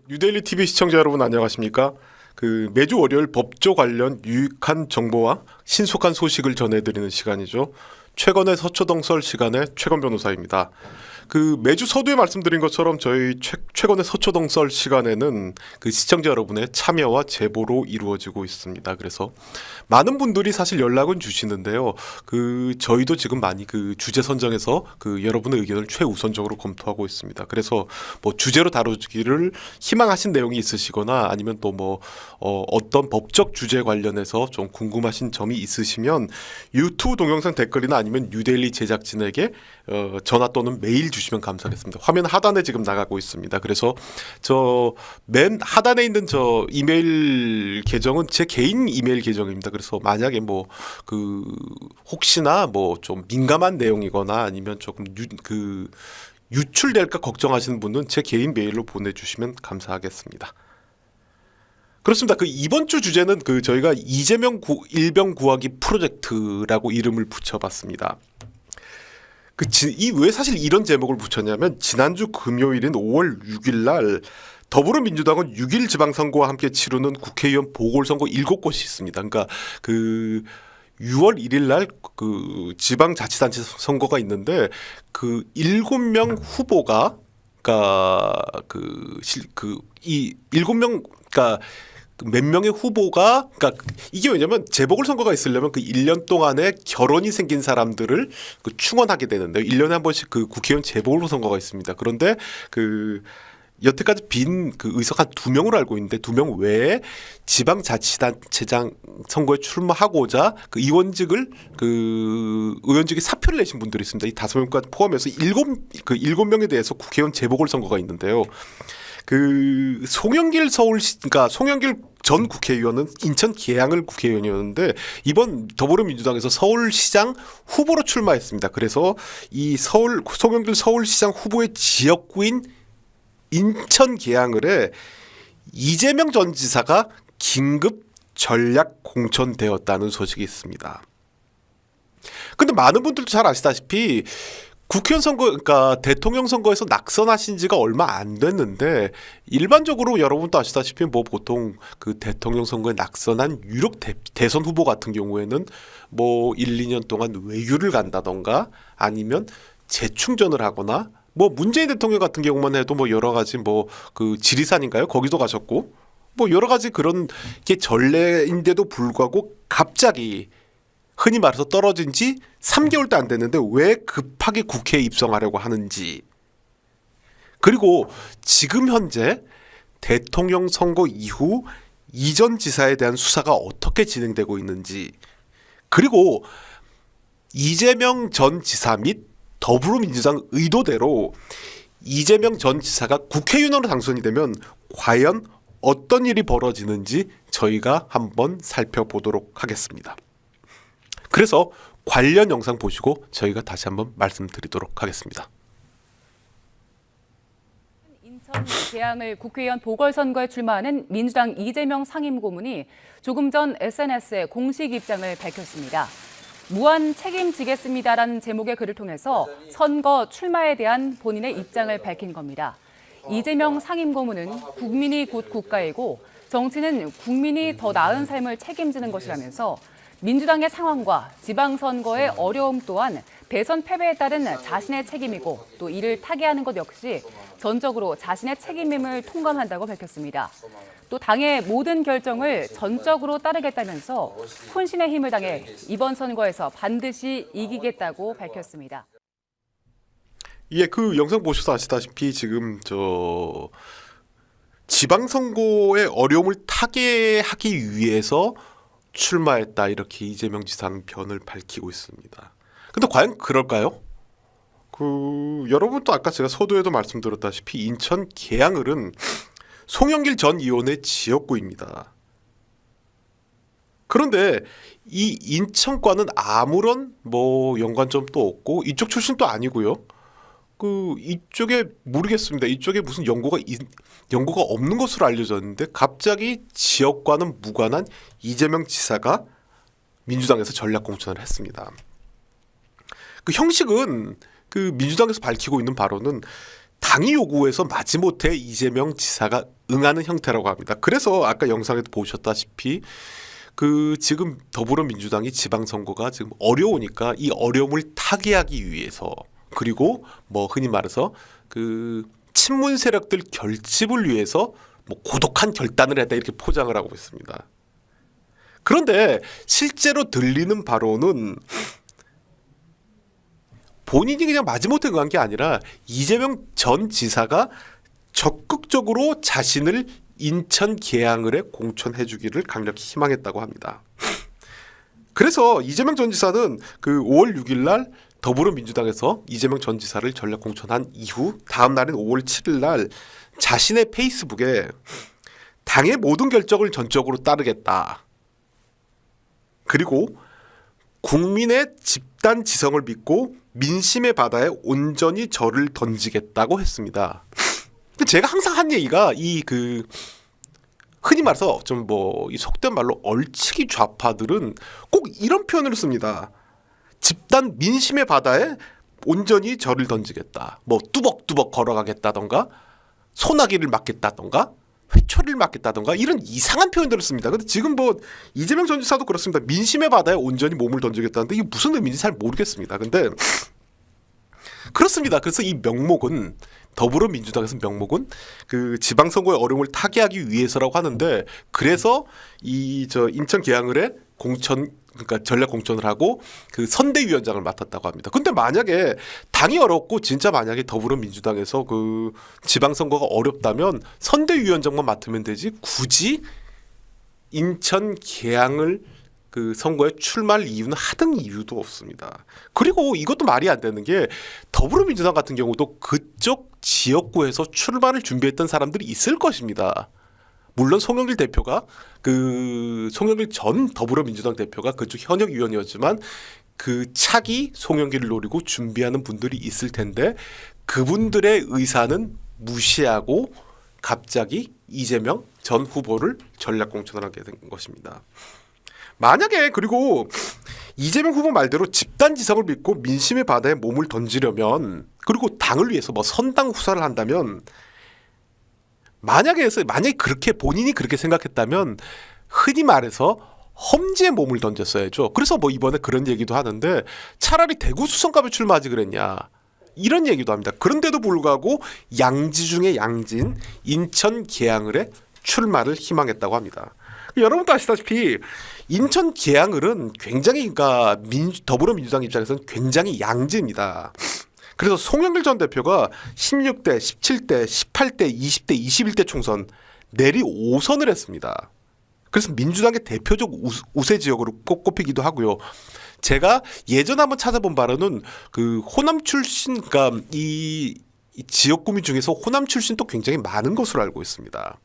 뉴데일리 TV 시청자 여러분 안녕하십니까? 매주 월요일 법조 관련 유익한 정보와 신속한 소식을 전해드리는 시간이죠. 최건의 서초동설 시간의 최건 변호사입니다. 매주 서두에 말씀드린 것처럼 저희 최건의 서초동설 시간에는 시청자 여러분의 참여와 제보로 이루어지고 있습니다. 그래서 많은 분들이 사실 연락은 주시는데요. 저희도 지금 많이 주제 선정해서 여러분의 의견을 최우선적으로 검토하고 있습니다. 그래서 주제로 다루기를 희망하신 내용이 있으시거나 아니면 또 어떤 법적 주제 관련해서 좀 궁금하신 점이 있으시면 유튜브 동영상 댓글이나 아니면 뉴데일리 제작진에게 전화 또는 메일 주시면 감사하겠습니다. 화면 하단에 지금 나가고 있습니다. 그래서 저 맨 하단에 있는 저 이메일 계정은 제 개인 이메일 계정입니다. 그래서 만약에 혹시나 좀 민감한 내용이거나 아니면 조금 유출될까 걱정하시는 분은 제 개인 메일로 보내주시면 감사하겠습니다. 그렇습니다. 이번 주 주제는 저희가 이재명 일병 구하기 프로젝트라고 이름을 붙여봤습니다. 왜 사실 이런 제목을 붙였냐면 지난주 금요일인 5월 6일 날 더불어민주당은 6일 지방선거와 함께 치르는 국회의원 보궐선거 7곳이 있습니다. 그러니까 6월 1일 날 지방자치단체 선거가 있는데 7명 후보가 이 7명 몇 명의 후보가 이게 왜냐면 재보궐선거가 있으려면 1년 동안에 결혼이 생긴 사람들을 충원하게 되는데요. 1년에 한 번씩 국회의원 재보궐선거가 있습니다. 그런데 여태까지 빈 의석 한 2명으로 알고 있는데 2명 외에 지방자치단체장 선거에 출마하고자 의원직을 의원직에 사표를 내신 분들이 있습니다. 이 5명까지 포함해서 7명에 대해서 국회의원 재보궐선거가 있는데요. 송영길 송영길 전 국회의원은 인천 계양을 국회의원이었는데 이번 더불어민주당에서 서울시장 후보로 출마했습니다. 그래서 송영길 서울시장 후보의 지역구인 인천 계양을에 이재명 전 지사가 긴급 전략 공천되었다는 소식이 있습니다. 근데 많은 분들도 잘 아시다시피 국회의원 선거, 대통령 선거에서 낙선하신 지가 얼마 안 됐는데 일반적으로 여러분도 아시다시피 보통 대통령 선거에 낙선한 유력 대선 후보 같은 경우에는 1, 2년 동안 외유를 간다던가 아니면 재충전을 하거나 문재인 대통령 같은 경우만 해도 여러 가지 지리산인가요? 거기도 가셨고 여러 가지 그런 게 전례인데도 불구하고 갑자기 흔히 말해서 떨어진 지 3개월도 안 됐는데 왜 급하게 국회에 입성하려고 하는지, 그리고 지금 현재 대통령 선거 이후 이전 지사에 대한 수사가 어떻게 진행되고 있는지, 그리고 이재명 전 지사 및 더불어민주당 의도대로 이재명 전 지사가 국회의원으로 당선이 되면 과연 어떤 일이 벌어지는지 저희가 한번 살펴보도록 하겠습니다. 그래서 관련 영상 보시고 저희가 다시 한번 말씀드리도록 하겠습니다. 인천 계양을 국회의원 보궐선거에 출마하는 민주당 이재명 상임고문이 조금 전 SNS에 공식 입장을 밝혔습니다. 무한 책임지겠습니다라는 제목의 글을 통해서 선거 출마에 대한 본인의 입장을 밝힌 겁니다. 이재명 상임고문은 국민이 곧 국가이고 정치는 국민이 더 나은 삶을 책임지는 것이라면서 민주당의 상황과 지방선거의 어려움 또한 대선 패배에 따른 자신의 책임이고 또 이를 타개하는 것 역시 전적으로 자신의 책임임을 통감한다고 밝혔습니다. 또 당의 모든 결정을 전적으로 따르겠다면서 혼신의 힘을 당해 이번 선거에서 반드시 이기겠다고 밝혔습니다. 예, 영상 보셔서 아시다시피 지금 지방선거의 어려움을 타개하기 위해서 출마했다, 이렇게 이재명 지사는 변을 밝히고 있습니다. 근데 과연 그럴까요? 여러분도 아까 제가 서두에도 말씀드렸다시피 인천 계양을은 송영길 전 의원의 지역구입니다. 그런데 이 인천과는 아무런 연관점도 없고 이쪽 출신도 아니고요. 이쪽에 모르겠습니다. 이쪽에 무슨 연고가 없는 것으로 알려졌는데 갑자기 지역과는 무관한 이재명 지사가 민주당에서 전략 공천을 했습니다. 형식은 민주당에서 밝히고 있는 바로는 당이 요구해서 마지못해 이재명 지사가 응하는 형태라고 합니다. 그래서 아까 영상에도 보셨다시피 지금 더불어민주당이 지방선거가 지금 어려우니까 이 어려움을 타개하기 위해서, 그리고 뭐 흔히 말해서 친문 세력들 결집을 위해서 뭐 고독한 결단을 했다, 이렇게 포장을 하고 있습니다. 그런데 실제로 들리는 바로는 본인이 그냥 마지못해 응한 게 아니라 이재명 전 지사가 적극적으로 자신을 인천 계양을에 공천해 주기를 강력히 희망했다고 합니다. 그래서 이재명 전 지사는 5월 6일 날 더불어민주당에서 이재명 전 지사를 전략 공천한 이후 다음 날인 5월 7일 날 자신의 페이스북에 당의 모든 결정을 전적으로 따르겠다. 그리고 국민의 집단 지성을 믿고 민심의 바다에 온전히 저를 던지겠다고 했습니다. 제가 항상 한 얘기가 흔히 말해서 좀 이 속된 말로 얼치기 좌파들은 꼭 이런 표현을 씁니다. 집단 민심의 바다에 온전히 저를 던지겠다. 뭐 뚜벅뚜벅 걸어가겠다던가 소나기를 맞겠다던가 회초리를 맞겠다던가 이런 이상한 표현들을 씁니다. 근데 지금 이재명 전 지사도 그렇습니다. 민심의 바다에 온전히 몸을 던지겠다는데 이게 무슨 의미인지 잘 모르겠습니다. 근데 그렇습니다. 그래서 이 명목은 더불어민주당에서 명목은 지방선거의 어려움을 타개하기 위해서라고 하는데, 그래서 인천 계양을에 그러니까 전략 공천을 하고 선대위원장을 맡았다고 합니다. 근데 만약에 당이 어렵고 진짜 만약에 더불어민주당에서 지방선거가 어렵다면 선대위원장만 맡으면 되지 굳이 인천 계양을 선거에 출마할 이유는 하등 이유도 없습니다. 그리고 이것도 말이 안 되는 게 더불어민주당 같은 경우도 그쪽 지역구에서 출마를 준비했던 사람들이 있을 것입니다. 물론 송영길 대표가 송영길 전 더불어민주당 대표가 그쪽 현역 위원이었지만 차기 송영길을 노리고 준비하는 분들이 있을 텐데 그분들의 의사는 무시하고 갑자기 이재명 전 후보를 전략 공천을 하게 된 것입니다. 만약에 그리고 이재명 후보 말대로 집단 지성을 믿고 민심의 바다에 몸을 던지려면, 그리고 당을 위해서 선당 후사를 한다면, 만약에 그렇게 본인이 그렇게 생각했다면 흔히 말해서 험지에 몸을 던졌어야죠. 그래서 이번에 그런 얘기도 하는데 차라리 대구 수성갑에 출마하지 그랬냐, 이런 얘기도 합니다. 그런데도 불구하고 양지 중에 양지인 인천 계양을에 출마를 희망했다고 합니다. 여러분도 아시다시피 인천 계양을은 굉장히 더불어민주당 입장에서는 굉장히 양지입니다. 그래서 송영길 전 대표가 16대, 17대, 18대, 20대, 21대 총선 내리 5선을 했습니다. 그래서 민주당의 대표적 우세 지역으로 꼽히기도 하고요. 제가 예전에 한번 찾아본 바로는 호남 출신, 이 지역구민 중에서 호남 출신도 굉장히 많은 것으로 알고 있습니다.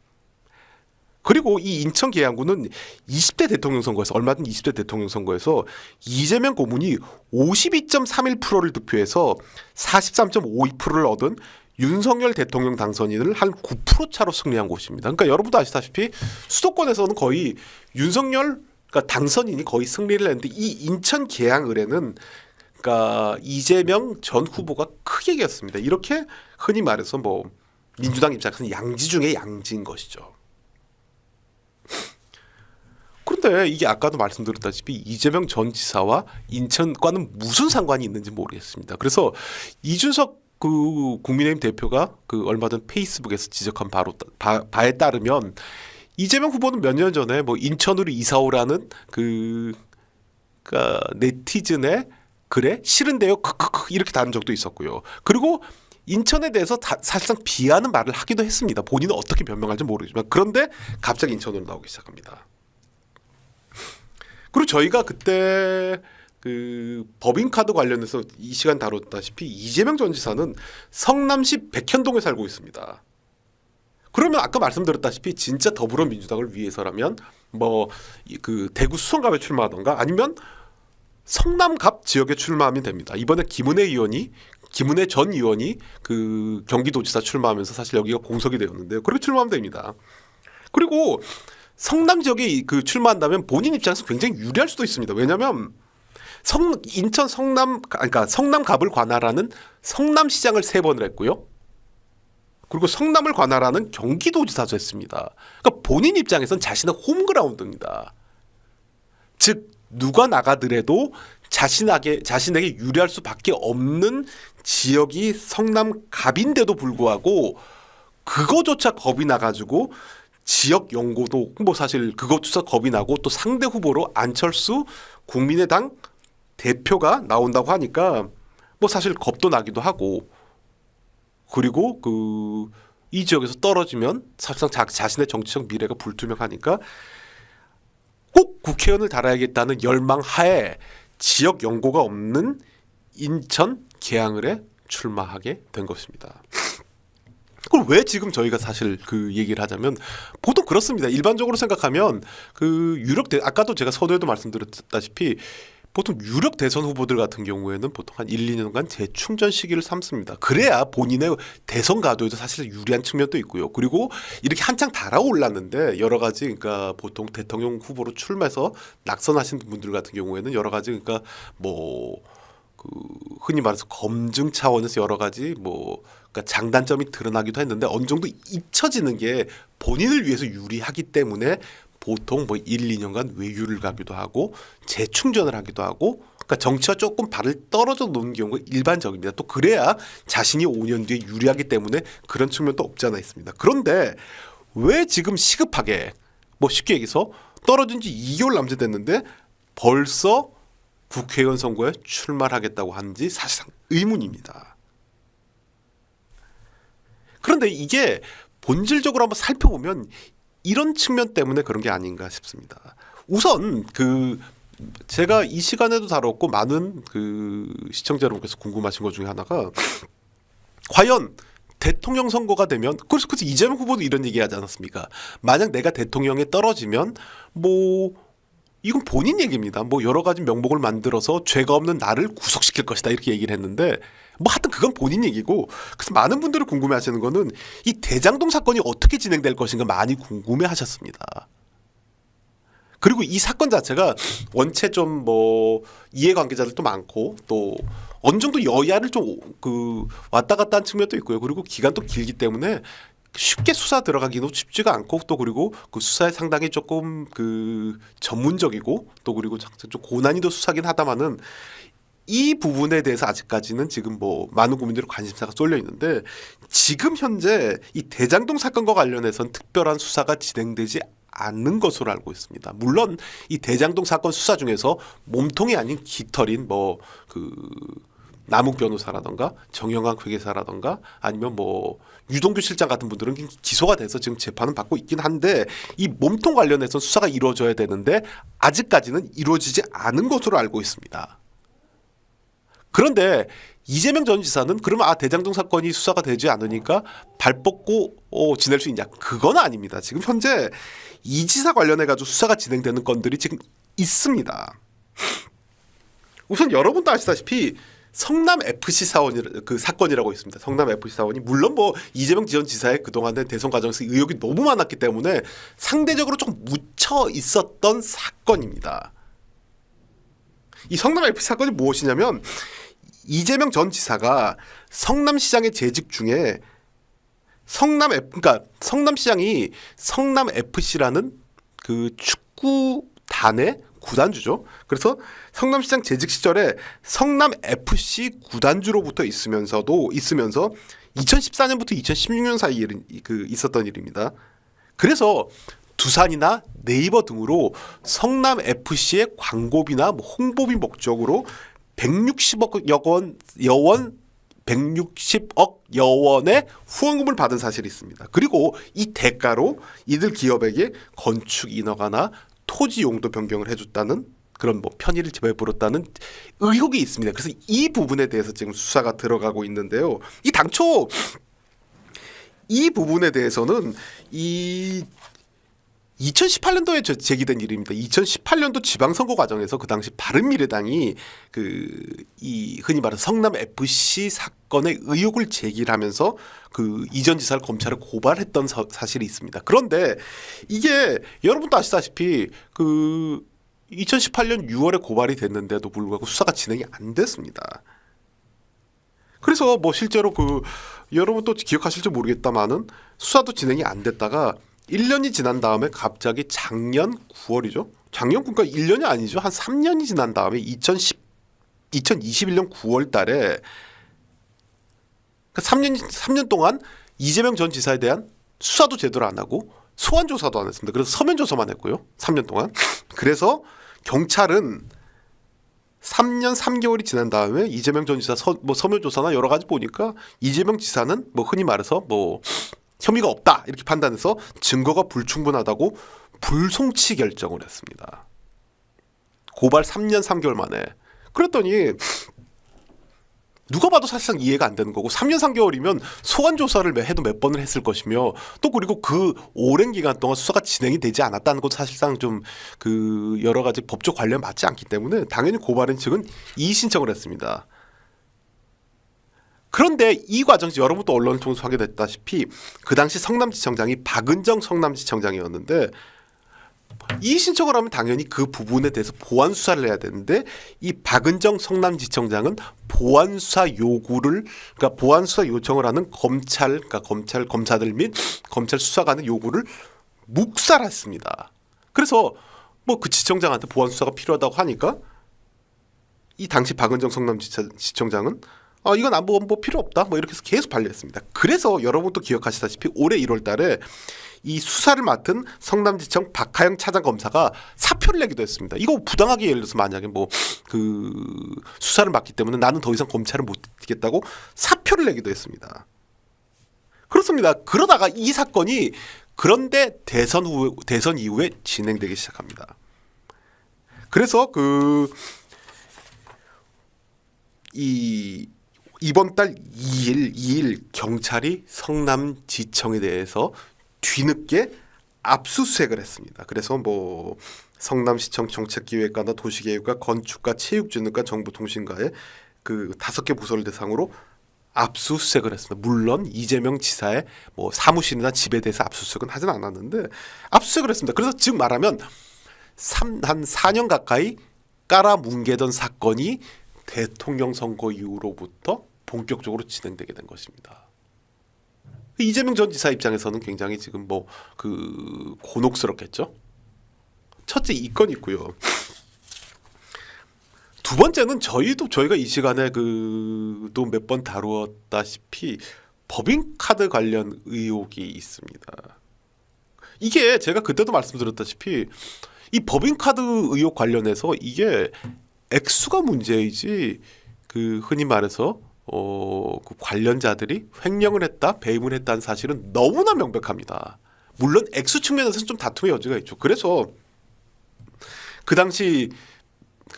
그리고 이 인천 계양구는 20대 대통령 선거에서, 얼마 전 20대 대통령 선거에서 이재명 고문이 52.31%를 득표해서 43.52%를 얻은 윤석열 대통령 당선인을 한 9% 차로 승리한 곳입니다. 그러니까 여러분도 아시다시피 수도권에서는 거의 윤석열 당선인이 거의 승리를 했는데 이 인천 계양을에는 이재명 전 후보가 크게 이겼습니다. 이렇게 흔히 말해서 민주당 입장에서는 양지 중에 양지인 것이죠. 그런데 이게 아까도 말씀드렸다시피 이재명 전 지사와 인천과는 무슨 상관이 있는지 모르겠습니다. 그래서 이준석 국민의힘 대표가 얼마 전 페이스북에서 지적한 바에 따르면 이재명 후보는 몇 년 전에 인천으로 이사 오라는 네티즌의 글에 싫은데요 크크크 이렇게 다른 적도 있었고요. 그리고 인천에 대해서 사실상 비하하는 말을 하기도 했습니다. 본인은 어떻게 변명할지 모르지만. 그런데 갑자기 인천으로 나오기 시작합니다. 그리고 저희가 그때 법인카드 관련해서 이 시간 다뤘다시피 이재명 전 지사는 성남시 백현동에 살고 있습니다. 그러면 아까 말씀드렸다시피 진짜 더불어민주당을 위해서라면 대구 수성갑에 출마하던가 아니면 성남갑 지역에 출마하면 됩니다. 이번에 김은혜 전 의원이 경기도지사 출마하면서 사실 여기가 공석이 되었는데요. 그렇게 출마하면 됩니다. 그리고 성남 지역에 출마한다면 본인 입장에서 굉장히 유리할 수도 있습니다. 왜냐하면 인천 성남갑을 관할하는 성남시장을 3번을 했고요. 그리고 성남을 관할하는 경기도지사도 했습니다. 그러니까 본인 입장에선 자신의 홈그라운드입니다. 즉 누가 나가더라도 자신에게 유리할 수밖에 없는 지역이 성남갑인데도 불구하고 그거조차 겁이 나가지고 지역 연고도 뭐 사실 그것조차 겁이 나고 또 상대 후보로 안철수 국민의당 대표가 나온다고 하니까 뭐 사실 겁도 나기도 하고 그리고 이 지역에서 떨어지면 사실상 자신의 정치적 미래가 불투명하니까 꼭 국회의원을 달아야겠다는 열망 하에 지역 연고가 없는 인천 계양을에 출마하게 된 것입니다. 그럼 왜 지금 저희가 사실 그 얘기를 하자면 보통 그렇습니다. 일반적으로 생각하면 아까도 제가 서두에도 말씀드렸다시피 보통 유력 대선 후보들 같은 경우에는 보통 한 1, 2년간 재충전 시기를 삼습니다. 그래야 본인의 대선 가도에도 사실 유리한 측면도 있고요. 그리고 이렇게 한창 달아올랐는데 여러 가지 그러니까 보통 대통령 후보로 출마해서 낙선하신 분들 같은 경우에는 여러 가지 그러니까 흔히 말해서 검증 차원에서 여러 가지 그러니까 장단점이 드러나기도 했는데 어느 정도 잊혀지는 게 본인을 위해서 유리하기 때문에 보통 1, 2년간 외유를 가기도 하고 재충전을 하기도 하고 그러니까 정치와 조금 발을 떨어져 놓는 경우가 일반적입니다. 또 그래야 자신이 5년 뒤에 유리하기 때문에 그런 측면도 없지 않아 있습니다. 그런데 왜 지금 시급하게 쉽게 얘기해서 떨어진 지 2개월 남짓 됐는데 벌써 국회의원 선거에 출마를 하겠다고 하는지 사실상 의문입니다. 그런데 이게 본질적으로 한번 살펴보면 이런 측면 때문에 그런 게 아닌가 싶습니다. 우선 제가 이 시간에도 다뤘고 많은 시청자 여러분께서 궁금하신 것 중에 하나가 과연 대통령 선거가 되면 그래서 이재명 후보도 이런 얘기하지 않았습니까? 만약 내가 대통령에 떨어지면 이건 본인 얘기입니다. 여러 가지 명목을 만들어서 죄가 없는 나를 구속시킬 것이다 이렇게 얘기를 했는데 하여튼 그건 본인 얘기고 그래서 많은 분들이 궁금해하시는 거는 이 대장동 사건이 어떻게 진행될 것인가 많이 궁금해하셨습니다. 그리고 이 사건 자체가 원체 좀 이해관계자들도 많고 또 어느 정도 여야를 좀 왔다 갔다 한 측면도 있고요. 그리고 기간도 길기 때문에 쉽게 수사 들어가기도 쉽지가 않고 또 그리고 그 수사에 상당히 조금 전문적이고 또 그리고 좀 고난이도 수사긴 하다마는 이 부분에 대해서 아직까지는 지금 많은 국민들의 관심사가 쏠려 있는데 지금 현재 이 대장동 사건과 관련해서는 특별한 수사가 진행되지 않는 것으로 알고 있습니다. 물론 이 대장동 사건 수사 중에서 몸통이 아닌 깃털인 남욱 변호사라던가 정영학 회계사라던가 아니면 유동규 실장 같은 분들은 기소가 돼서 지금 재판은 받고 있긴 한데 이 몸통 관련해서 수사가 이루어져야 되는데 아직까지는 이루어지지 않은 것으로 알고 있습니다. 그런데 이재명 전 지사는 그러면 대장동 사건이 수사가 되지 않으니까 발 뻗고 지낼 수 있냐? 그건 아닙니다. 지금 현재 이 지사 관련해가지고 수사가 진행되는 건들이 지금 있습니다. 우선 여러분도 아시다시피 성남 FC 사건이라고 있습니다. 성남 FC 사건이 물론 이재명 전 지사의 그동안의 대선 과정에서 의혹이 너무 많았기 때문에 상대적으로 좀 묻혀 있었던 사건입니다. 이 성남 FC 사건이 무엇이냐면 이재명 전 지사가 성남시장의 재직 중에 성남시장이 성남 FC라는 축구단의 구단주죠. 그래서 성남시장 재직 시절에 성남 FC 구단주로부터 있으면서 2014년부터 2016년 사이에 있었던 일입니다. 그래서 두산이나 네이버 등으로 성남 FC의 광고비나 홍보비 목적으로 160억 여원의 후원금을 받은 사실이 있습니다. 그리고 이 대가로 이들 기업에게 건축 인허가나 토지 용도 변경을 해줬다는 그런 편의를 베풀었다는 의혹이 있습니다. 그래서 이 부분에 대해서 지금 수사가 들어가고 있는데요. 당초 이 부분에 대해서는 2018년도에 제기된 일입니다. 2018년도 지방선거 과정에서 그 당시 바른미래당이 흔히 말하는 성남 FC 사건의 의혹을 제기하면서 이전 지사를 검찰에 고발했던 사실이 있습니다. 그런데 이게 여러분도 아시다시피 2018년 6월에 고발이 됐는데도 불구하고 수사가 진행이 안 됐습니다. 그래서 뭐 실제로 여러분 또 기억하실지 모르겠다마는 수사도 진행이 안 됐다가 1년이 지난 다음에 갑자기 작년 9월이죠. 작년 그러니까 1년이 아니죠. 한 3년이 지난 다음에 2021년 9월 달에 그러니까 3년 동안 이재명 전 지사에 대한 수사도 제대로 안 하고 소환 조사도 안 했습니다. 그래서 서면 조사만 했고요. 3년 동안. 그래서 경찰은 3년 3개월이 지난 다음에 이재명 전 지사 서면 조사나 여러 가지 보니까 이재명 지사는 뭐 흔히 말해서 뭐 혐의가 없다 이렇게 판단해서 증거가 불충분하다고 불송치 결정을 했습니다. 고발 3년 3개월 만에. 그랬더니 누가 봐도 사실상 이해가 안 되는 거고 3년 3개월이면 소환 조사를 해도 몇 번을 했을 것이며 또 그리고 그 오랜 기간 동안 수사가 진행이 되지 않았다는 것도 사실상 좀 여러 가지 법적 관련 맞지 않기 때문에 당연히 고발인 측은 이의 신청을 했습니다. 그런데 이 과정에서 여러분도 언론을 통해서 확인했다시피 그 당시 성남지청장이 박은정 성남지청장이었는데 이 신청을 하면 당연히 그 부분에 대해서 보완 수사를 해야 되는데 이 박은정 성남지청장은 보완 수사 요구를 그러니까 보완 수사 요청을 하는 그러니까 검사들 및 검찰 수사관의 요구를 묵살했습니다. 그래서 뭐 그 지청장한테 보완 수사가 필요하다고 하니까 이 당시 박은정 성남지청장은 이건 뭐 필요 없다 뭐 이렇게 해서 계속 반려했습니다. 그래서 여러분도 기억하시다시피 올해 1월달에 이 수사를 맡은 성남지청 박하영 차장검사가 사표를 내기도 했습니다. 이거 부당하게 예를 들어서 만약에 뭐 수사를 맡기 때문에 나는 더 이상 검찰을 못 뛰겠다고 사표를 내기도 했습니다. 그렇습니다. 그러다가 이 사건이 그런데 대선 이후에 진행되기 시작합니다. 그래서 이번 달 2일 경찰이 성남지청에 대해서 뒤늦게 압수수색을 했습니다. 그래서 뭐 성남시청 정책기획과나 도시계획과 건축과 체육진흥과 정보통신과의 5개 부서를 대상으로 압수수색을 했습니다. 물론 이재명 지사의 뭐 사무실이나 집에 대해서 압수수색은 하진 않았는데 압수수색을 했습니다. 그래서 즉 말하면 한 4년 가까이 깔아뭉개던 사건이 대통령 선거 이후로부터 본격적으로 진행되게 된 것입니다. 이재명 전 지사 입장에서는 굉장히 지금 곤혹스럽겠죠. 첫째 이 건이 있고요. 두 번째는 저희가 이 시간에 또 몇 번 다루었다시피 법인카드 관련 의혹이 있습니다. 이게 제가 그때도 말씀드렸다시피 이 법인카드 의혹 관련해서 이게 액수가 문제이지 흔히 말해서 그 관련자들이 횡령을 했다, 배임을 했다는 사실은 너무나 명백합니다. 물론 액수 측면에서는 좀 다툼의 여지가 있죠. 그래서 그 당시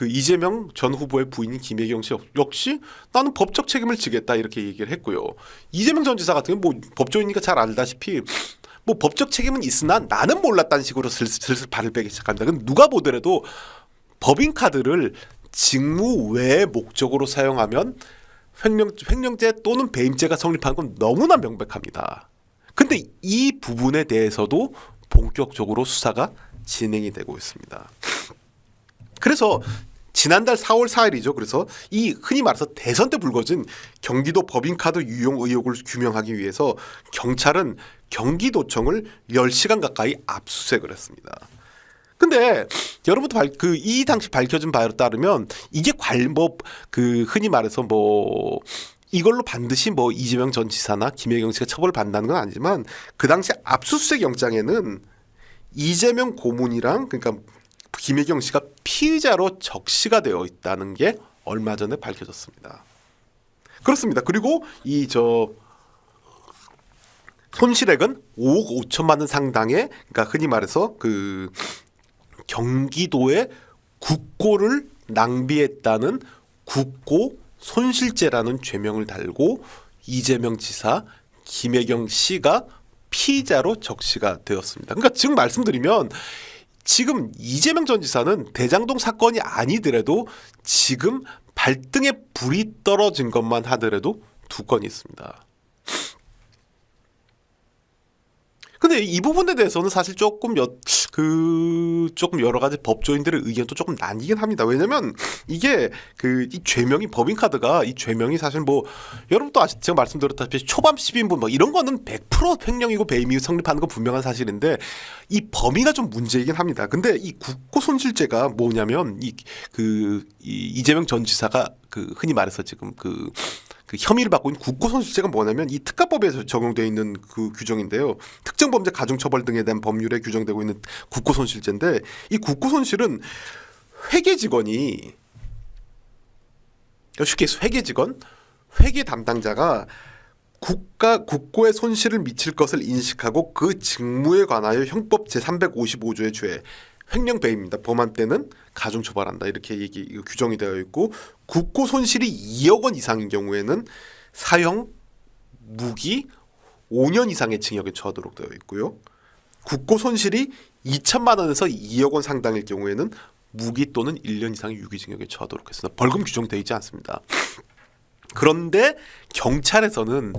이재명 전 후보의 부인인 김혜경 씨 역시 나는 법적 책임을 지겠다 이렇게 얘기를 했고요. 이재명 전 지사 같은 경우 뭐 법조인이니까 잘 알다시피 뭐 법적 책임은 있으나 나는 몰랐다는 식으로 슬슬 발을 빼기 시작합니다. 근데 누가 보더라도 법인카드를 직무 외의 목적으로 사용하면 횡령죄 또는 배임죄가 성립하는 건 너무나 명백합니다. 근데 이 부분에 대해서도 본격적으로 수사가 진행이 되고 있습니다. 그래서 지난달 4월 4일이죠. 그래서 이 흔히 말해서 대선 때 불거진 경기도 법인카드 유용 의혹을 규명하기 위해서 경찰은 경기도청을 10시간 가까이 압수수색을 했습니다. 근데 여러분도 이 당시 밝혀진 바에 따르면 이게 흔히 말해서 이걸로 반드시 이재명 전 지사나 김혜경 씨가 처벌을 받는다는 건 아니지만 그 당시 압수수색 영장에는 이재명 고문이랑 그러니까 김혜경 씨가 피의자로 적시가 되어 있다는 게 얼마 전에 밝혀졌습니다. 그렇습니다. 그리고 손실액은 5억 5천만 원 상당의 그러니까 흔히 말해서 경기도의 국고를 낭비했다는 국고 손실죄라는 죄명을 달고 이재명 지사, 김혜경 씨가 피의자로 적시가 되었습니다. 그러니까 지금 말씀드리면 지금 이재명 전 지사는 대장동 사건이 아니더라도 지금 발등에 불이 떨어진 것만 하더라도 2건이 있습니다. 근데 이 부분에 대해서는 사실 조금 조금 여러 가지 법조인들의 의견도 조금 나뉘긴 합니다. 왜냐면 이게 이 죄명이 법인카드가 이 죄명이 사실 뭐 여러분도 제가 말씀드렸다시피 초범 10인분 뭐 이런 거는 100% 횡령이고 배임이 성립하는 건 분명한 사실인데 이 범위가 좀 문제이긴 합니다. 근데 이 국고손실죄가 뭐냐면 이 이재명 전 지사가 흔히 말해서 지금 그 혐의를 받고 있는 국고손실죄가 뭐냐면 이 특가법에 적용되어 있는 그 규정인데요. 특정범죄 가중처벌 등에 대한 법률에 규정되고 있는 국고손실죄인데 이 국고손실은 회계 직원이 쉽게 해서 회계 담당자가 국고에 손실을 미칠 것을 인식하고 그 직무에 관하여 형법 제355조의 죄 횡령 배임입니다. 범한 때는 가중처벌한다 이렇게 규정이 되어 있고 국고 손실이 2억 원 이상인 경우에는 사형, 무기 5년 이상의 징역에 처하도록 되어 있고요. 국고 손실이 2천만 원에서 2억 원 상당일 경우에는 무기 또는 1년 이상의 유기징역에 처하도록 했습니다. 벌금 규정되어 있지 않습니다. 그런데 경찰에서는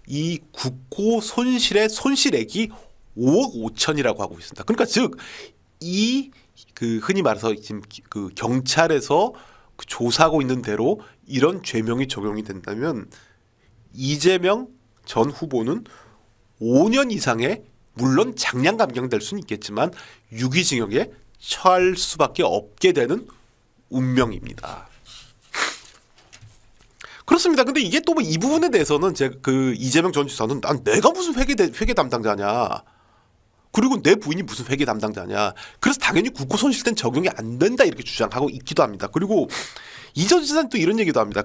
이 국고 손실의 손실액이 5억 5천이라고 하고 있습니다. 그러니까 즉 흔히 말해서 지금 경찰에서 조사하고 있는 대로 이런 죄명이 적용이 된다면 이재명 전 후보는 5년 이상의 물론 장량 감경될 수는 있겠지만 유기징역에 처할 수밖에 없게 되는 운명입니다. 그렇습니다. 근데 이게 또 이 부분에 대해서는 이재명 전 지사는 내가 무슨 회계 담당자냐. 그리고 내 부인이 무슨 회계 담당자냐. 그래서 당연히 국고손실된 적용이 안 된다 이렇게 주장하고 있기도 합니다. 그리고 이 전 지사는 또 이런 얘기도 합니다.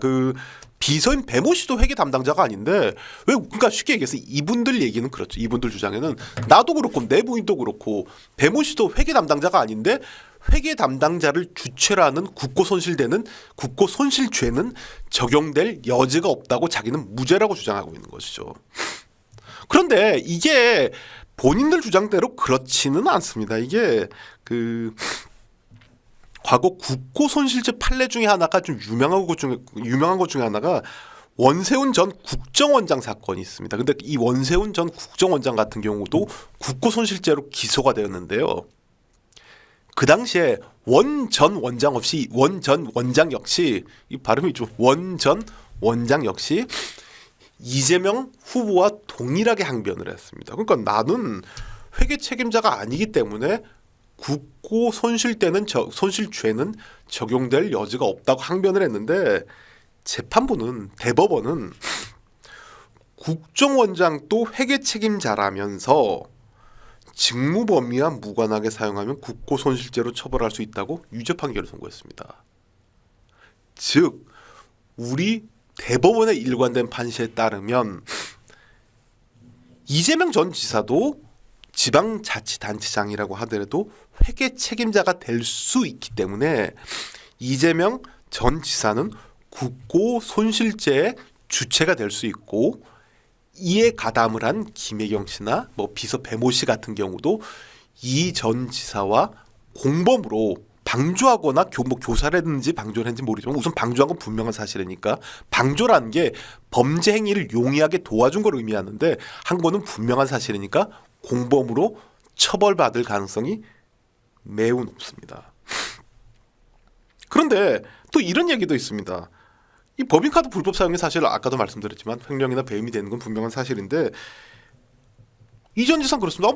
비서인 배모 씨도 회계 담당자가 아닌데 그러니까 쉽게 얘기해서 이분들 얘기는 그렇죠. 이분들 주장에는 나도 그렇고 내 부인도 그렇고 배모 씨도 회계 담당자가 아닌데 회계 담당자를 주체로 하는 국고손실죄는 적용될 여지가 없다고 자기는 무죄라고 주장하고 있는 것이죠. 그런데 이게 본인들 주장대로 그렇지는 않습니다. 이게 과거 국고손실죄 판례 중에 하나가 좀 유명한 것 중에 하나가 원세훈 전 국정원장 사건이 있습니다. 근데 이 원세훈 전 국정원장 같은 경우도 국고손실죄로 기소가 되었는데요. 그 당시에 원 전 원장 역시 이 발음이 좀 원 전 원장 역시 이재명 후보와 동일하게 항변을 했습니다. 그러니까 나는 회계 책임자가 아니기 때문에 국고 손실죄는 적용될 여지가 없다고 항변을 했는데 대법원은 국정원장도 회계 책임자라면서 직무 범위와 무관하게 사용하면 국고 손실죄로 처벌할 수 있다고 유죄 판결을 선고했습니다. 즉 우리 대법원의 일관된 판시에 따르면 이재명 전 지사도 지방자치단체장이라고 하더라도 회계 책임자가 될 수 있기 때문에 이재명 전 지사는 국고 손실죄의 주체가 될 수 있고 이에 가담을 한 김혜경 씨나 비서 배모 씨 같은 경우도 이 전 지사와 공범으로 방조하거나 교사를 했는지 방조를 했는지 모르지만 우선 방조한 건 분명한 사실이니까 방조라는 게 범죄 행위를 용이하게 도와준 걸 의미하는데 한 거는 분명한 사실이니까 공범으로 처벌받을 가능성이 매우 높습니다. 그런데 또 이런 얘기도 있습니다. 이 법인카드 불법 사용이 사실 아까도 말씀드렸지만 횡령이나 배임이 되는 건 분명한 사실인데 이 전 지사는 그렇습니다.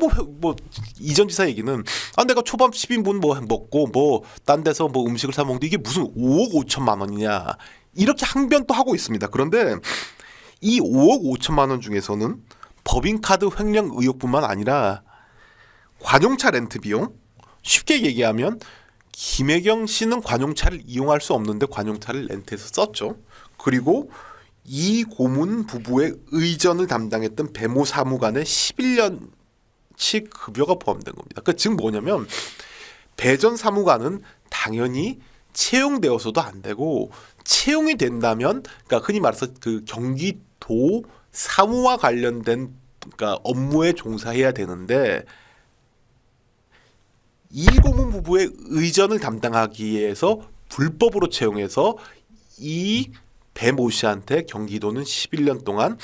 이 전 지사 얘기는 내가 초밥 10인분 먹고 딴 데서 음식을 사 먹는데 이게 무슨 5억 5천만 원이냐 이렇게 항변도 하고 있습니다. 그런데 이 5억 5천만 원 중에서는 법인카드 횡령 의혹뿐만 아니라 관용차 렌트 비용 쉽게 얘기하면 김혜경 씨는 관용차를 이용할 수 없는데 관용차를 렌트해서 썼죠. 그리고 이 고문 부부의 의전을 담당했던 배모 사무관의 11년치 급여가 포함된 겁니다. 즉 뭐냐면 배 전 사무관은 당연히 채용되어서도 안 되고 채용이 된다면 흔히 말해서 경기도 사무와 관련된 업무에 종사해야 되는데 이 고문 부부의 의전을 담당하기 위해서 불법으로 채용해서 이 배모 씨한테 경기도는 11년 동안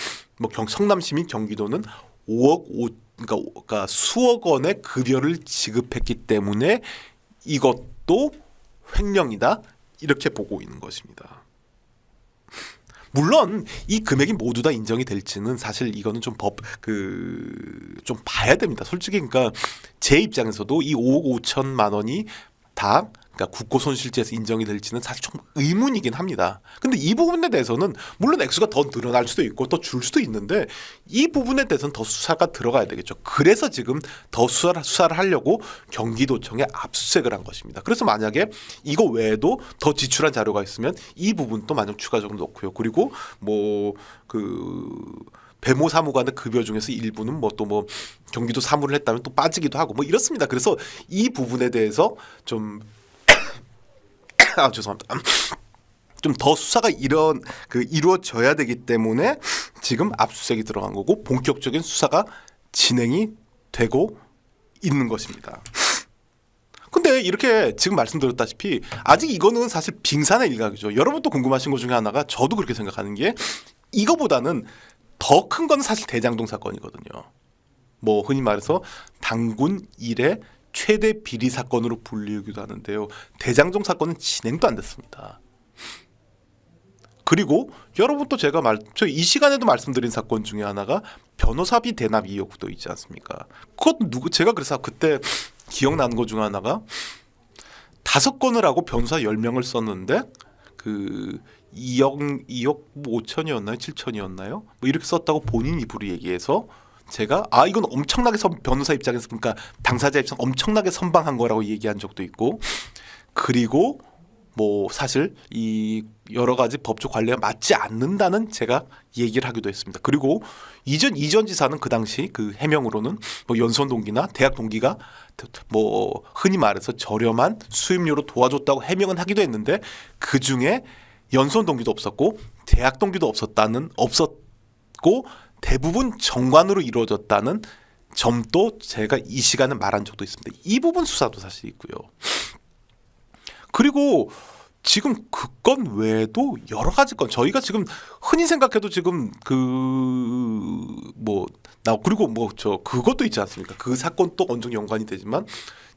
성남시 및 경기도는 5억 그러니까 수억 원의 급여를 지급했기 때문에 이것도 횡령이다 이렇게 보고 있는 것입니다. 물론 이 금액이 모두 다 인정이 될지는 사실 이거는 좀 좀 봐야 됩니다. 솔직히 그러니까 제 입장에서도 이 5억 5천만 원이 다 그러니까 국고 손실죄에서 인정이 될지는 사실 좀 의문이긴 합니다. 근데 이 부분에 대해서는 물론 액수가 더 늘어날 수도 있고 더 줄 수도 있는데 이 부분에 대해서는 더 수사가 들어가야 되겠죠. 그래서 지금 더 수사를 하려고 경기도청에 압수수색을 한 것입니다. 그래서 만약에 이거 외에도 더 지출한 자료가 있으면 이 부분도 만약 추가적으로 넣고요. 그리고 배모 사무관의 급여 중에서 일부는 경기도 사무를 했다면 또 빠지기도 하고 이렇습니다. 그래서 이 부분에 대해서 좀 죄송합니다. 좀 더 수사가 이루어져야 되기 때문에 지금 압수수색이 들어간 거고 본격적인 수사가 진행이 되고 있는 것입니다. 근데 이렇게 지금 말씀드렸다시피 아직 이거는 사실 빙산의 일각이죠. 여러분도 궁금하신 것 중에 하나가 저도 그렇게 생각하는 게 이거보다는 더 큰 건 사실 대장동 사건이거든요. 흔히 말해서 당군 일의 최대 비리 사건으로 불리기도 하는데요. 대장동 사건은 진행도 안 됐습니다. 그리고 여러분도 저 이 시간에도 말씀드린 사건 중에 하나가 변호사비 대납 의혹도 있지 않습니까? 제가 그래서 그때 기억나는 것 중에 하나가 5건을 하고 변호사 10명을 썼는데 2억 5천이었나요? 7천이었나요? 이렇게 썼다고 본인 입으로 얘기해서 제가 이건 엄청나게 변호사 입장에서 그러니까 당사자 입장 엄청나게 선방한 거라고 얘기한 적도 있고 그리고 사실 이 여러 가지 법조 관례가 맞지 않는다는 제가 얘기를 하기도 했습니다. 그리고 이전 지사는 그 당시 그 해명으로는 연수원 동기나 대학 동기가 흔히 말해서 저렴한 수임료로 도와줬다고 해명은 하기도 했는데 그 중에 연수원 동기도 없었고 대학 동기도 없었고 대부분 정관으로 이루어졌다는 점도 제가 이 시간에 말한 적도 있습니다. 이 부분 수사도 사실 있고요. 그리고 지금 그 건 외에도 여러 가지 건 저희가 지금 흔히 생각해도 지금 그리고 그것도 있지 않습니까? 그 사건 또 어느 정도 연관이 되지만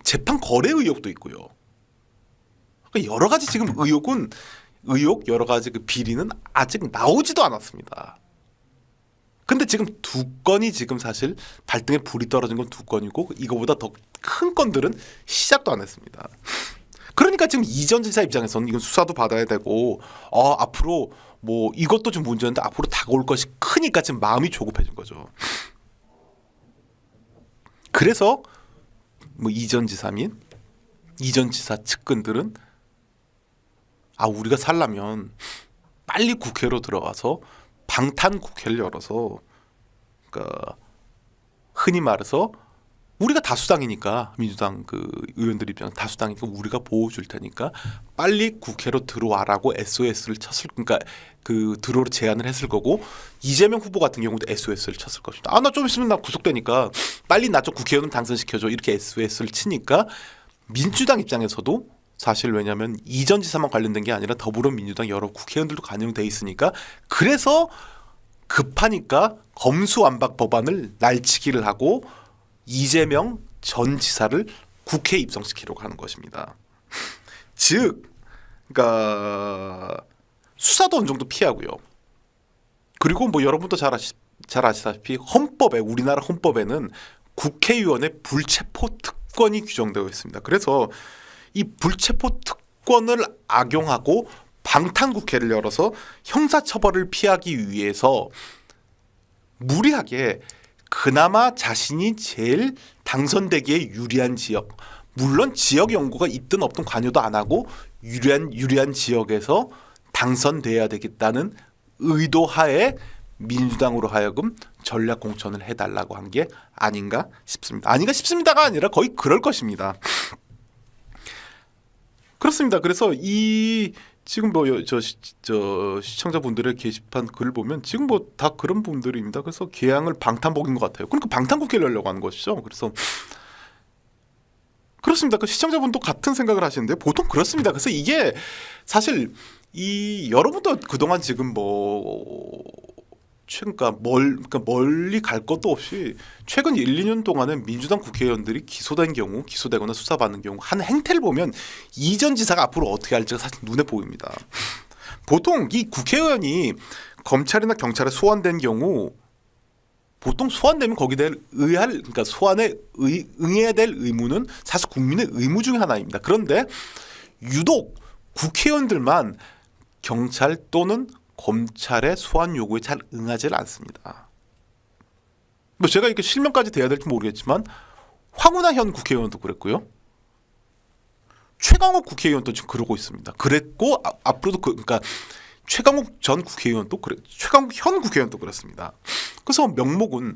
재판 거래 의혹도 있고요. 그러니까 여러 가지 지금 의혹 여러 가지 그 비리는 아직 나오지도 않았습니다. 근데 지금 2건이 지금 사실 발등에 불이 떨어진 건 2건이고 이거보다 더 큰 건들은 시작도 안 했습니다. 그러니까 지금 이전 지사 입장에서는 이건 수사도 받아야 되고 앞으로 이것도 좀 문제인데 앞으로 다가올 것이 크니까 지금 마음이 조급해진 거죠. 그래서 이전 지사 및 이전 지사 측근들은 우리가 살려면 빨리 국회로 들어가서 방탄 국회를 열어서 그러니까 흔히 말해서 우리가 다수당이니까 민주당 의원들 입장은 다수당이니까 우리가 보호 줄 테니까 빨리 국회로 들어와라고 SOS를 그러니까 들어오러 제안을 했을 거고 이재명 후보 같은 경우도 SOS를 쳤을 것입니다. 나 좀 있으면 나 구속되니까 빨리 나 좀 국회의원 당선시켜줘 이렇게 SOS를 치니까 민주당 입장에서도 사실 왜냐하면 이전 지사만 관련된 게 아니라 더불어민주당 여러 국회의원들도 관여돼 있으니까 그래서 급하니까 검수완박 법안을 날치기를 하고 이재명 전 지사를 국회에 입성시키려고 하는 것입니다. 즉, 그러니까 수사도 어느 정도 피하고요. 그리고 여러분도 잘 아시다시피 우리나라 헌법에는 국회의원의 불체포 특권이 규정되어 있습니다. 그래서 이 불체포 특권을 악용하고 방탄국회를 열어서 형사처벌을 피하기 위해서 무리하게 그나마 자신이 제일 당선되기에 유리한 지역, 물론 지역 연구가 있든 없든 관여도 안 하고 유리한 지역에서 당선돼야 되겠다는 의도하에 민주당으로 하여금 전략 공천을 해달라고 한 게 아닌가 싶습니다. 아닌가 싶습니다가 아니라 거의 그럴 것입니다. 그렇습니다. 그래서 지금 시청자분들의 게시판 글을 보면 지금 다 그런 분들입니다. 그래서 개항을 방탄복인 것 같아요. 그러니까 방탄국회를 하려고 하는 것이죠. 그래서 그렇습니다. 시청자분도 같은 생각을 하시는데 보통 그렇습니다. 그래서 이게 사실 여러분도 그동안 지금 그러니까 멀리 갈 것도 없이 최근 1, 2년 동안에 민주당 국회의원들이 기소된 경우, 기소되거나 수사받는 경우 한 행태를 보면 이 전 지사가 앞으로 어떻게 할지가 사실 눈에 보입니다. 보통 이 국회의원이 검찰이나 경찰에 소환된 경우 보통 소환되면 거기에 대해 그러니까 소환에 응해야 될 의무는 사실 국민의 의무 중에 하나입니다. 그런데 유독 국회의원들만 경찰 또는 검찰의 소환 요구에 잘 응하지 않습니다. 뭐 제가 이렇게 실명까지 돼야 될지 모르겠지만 황운하 현 국회의원도 그랬고요. 최강욱 국회의원도 지금 그러고 있습니다. 그랬고 앞으로도 그러니까 최강욱 전 국회의원도 최강욱 현 국회의원도 그렇습니다. 그래서 명목은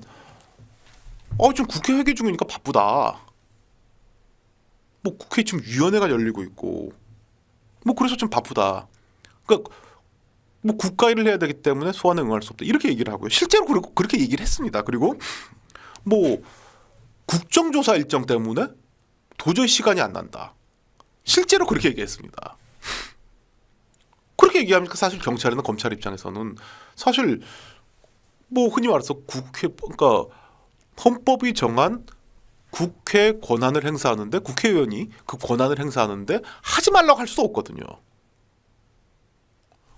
지금 국회 회기 중이니까 바쁘다. 뭐 국회 지금 위원회가 열리고 있고 뭐 그래서 좀 바쁘다. 그러니까 뭐 국가일을 해야 되기 때문에 소환에 응할 수 없다. 이렇게 얘기를 하고요. 실제로 그렇게 얘기를 했습니다. 그리고 뭐 국정조사 일정 때문에 도저히 시간이 안 난다. 실제로 그렇게 얘기했습니다. 그렇게 얘기하니까 사실 경찰이나 검찰 입장에서는 사실 뭐 흔히 말해서 그러니까 헌법이 정한 국회 권한을 행사하는데 국회의원이 그 권한을 행사하는데 하지 말라고 할 수도 없거든요.